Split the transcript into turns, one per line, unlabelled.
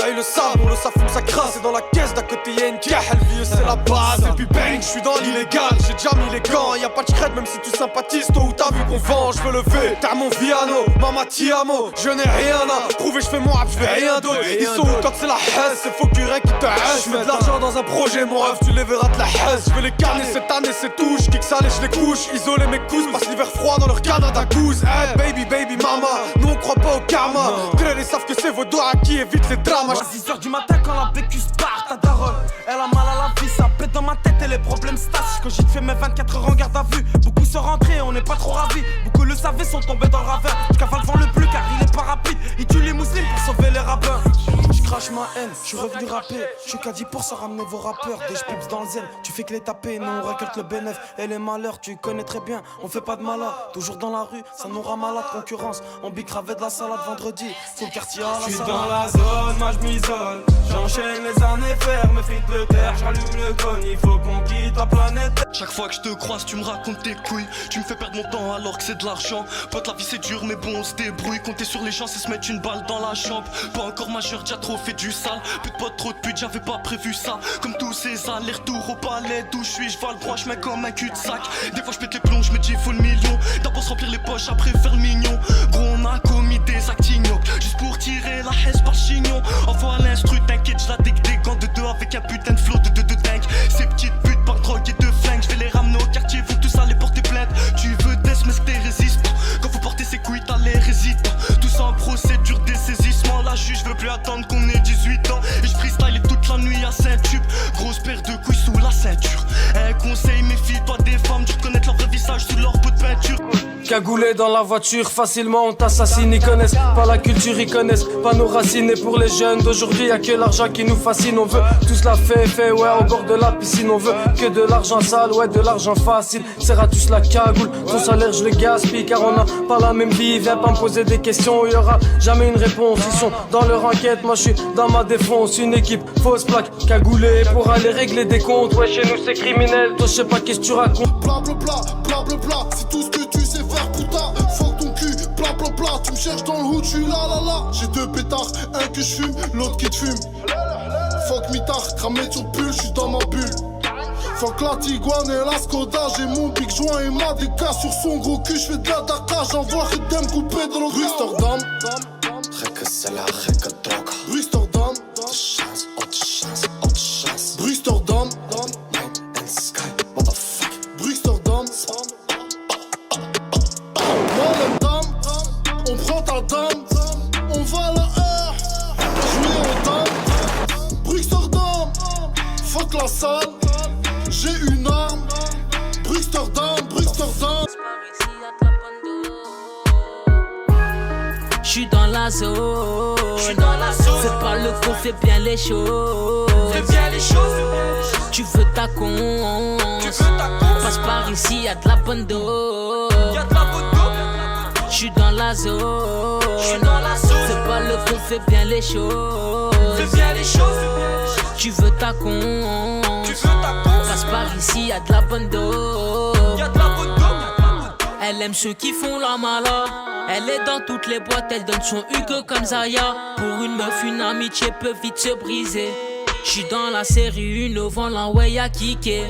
ils le savent, on le savent, ça crasse. Et dans la caisse d'à côté y'a une caisse, elle vit, c'est la base. Et puis bang, j'suis dans l'illégal, j'ai déjà mis les gants. Y'a pas de crête même si tu sympathises, toi ou t'as vu qu'on vend. J'veux lever, t'as mon Viano, Mama Tiamo. Je n'ai rien à prouver, j'fais mon rap, j'fais rien d'autre. Ils sont où quand c'est la haisse, c'est faux curé qui te haisse. J'mets de l'argent dans un projet, mon rêve, tu les verras de la haisse. J'veux les carner cette année, c'est tout, j'kick ça, je les couche. Isoler mes couses, passe l'hiver froid dans leur Canada Goose. Hey baby, baby mama, nous on croit pas au karma. Ils savent que c'est vos doigts qui évitent les drames.
À 6h du matin quand la bécus part, ta daronne elle a mal à la vie, ça pète dans ma tête et les problèmes stassent. Quand j'ai fait mes 24 heures en garde à vue, beaucoup sont rentrés, on n'est pas trop ravis. Beaucoup le savaient, sont tombés dans le ravin. J'cavale devant le plus car il est pas rapide. Il tue les musulmans pour sauver les rabbins. J'crache ma haine, j'suis revenu rapper. J'suis qu'à 10 pour ça ramener vos rappeurs. Des j'pips dans le zen, tu fais que les taper. Nous on récolte le bénéf et les malheurs. Tu connais très bien, on fait pas de malade. Toujours dans la rue, ça nous rend malade. Concurrence, on bicravait de la salade vendredi. Tout le quartier à la
J'suis dans la zone, moi j'm'isole. J'enchaîne les années fermes, mes frites de terre. J'allume le con, il faut qu'on quitte la planète.
Chaque fois que je te croise, tu me racontes tes couilles. Tu me fais perdre mon temps alors que c'est de l'argent. Pote, la vie c'est dur, mais bon, on se débrouille. Compter sur les gens, c'est se mettre une balle dans la chambre. Pas encore majeur, déjà trop fait du sale. Peu de potes, trop de putes, j'avais pas prévu ça. Comme tous ces allers-retours au palais d'où je suis, je le droit, je mets comme un cul-de-sac. Des fois je pète les plombs, je me dis faut le million. D'abord se remplir les poches, après faire le mignon. Gros, on a commis des actes ignobles juste pour tirer la haisse par chignon. Envoie l'instru, t'inquiète, je la dégue des gants de deux avec un putain de flow de dingue. Ces petites putes par drogue et de flingue, je vais les ramener au quartier, vous tous allez porter plainte. Tu veux des mais c'est résistant. Quand faut porter ses couilles, t'as les résistants. Tout ça en procédure des saisissements. La juge veut plus attendre qu'on ait 18 ans. Et je freestyle toute la nuit à Saint-Tube. Grosse paire de couilles sous la ceinture. Un conseil, méfie-toi des femmes, tu connaître leur vrai visage sous leur peau de peinture.
Cagoulé dans la voiture, facilement on t'assassine. Ils connaissent pas la culture, ils connaissent pas nos racines. Et pour les jeunes d'aujourd'hui, y'a que l'argent qui nous fascine. On veut tous la fait, ouais, au bord de la piscine. On veut que de l'argent sale, ouais, de l'argent facile. Serre à tous la cagoule, ton salaire je le gaspille. Car on n'a pas la même vie, viens pas me poser des questions. Y'aura jamais une réponse, ils sont dans leur enquête. Moi je suis dans ma défense, une équipe fausse plaque, cagoulée pour aller régler des comptes. Ouais, chez nous c'est criminel, toi je sais pas qu'est-ce que tu racontes.
Blablabla, blablabla, c'est tout ce que tu sais faire, putain. Fuck ton cul, blablabla, tu me cherches dans le hood, j'suis là là là. J'ai deux pétards, un que j'fume, l'autre qui te fume. Fuck mitard, cramé sur le pull, j'suis dans ma bulle. Fuck la Tiguan et la Skoda, j'ai mon big joint et ma déca sur son gros cul, j'fais de la Dakar, j'envoie Redem coupé dans le Amsterdam.
Gekke cella, gekke droga.
Amsterdam,
De chance, autre chance, autre chance.
Amsterdam,
Night and sky, what the fuck.
Amsterdam. Moi dame, on prend ta dame, on va à la heure, jouer aux dames. Amsterdam, fuck la salle, j'ai une arme. Amsterdam, Amsterdam.
J'suis dans la zone, fais pas le con, fais bien les choses. Tu veux ta con, passe par ici, y'a de la bonne dose. J'suis dans la zone, fais pas le con, fais bien les choses. Tu veux ta con, passe par ici, y'a de la bonne dose. Elle aime ceux qui font la mala. Elle est dans toutes les boîtes, elle donne son Hugo comme Zaya. Pour une meuf, une amitié peut vite se briser. J'suis dans la série, une au vent, la way à kicker.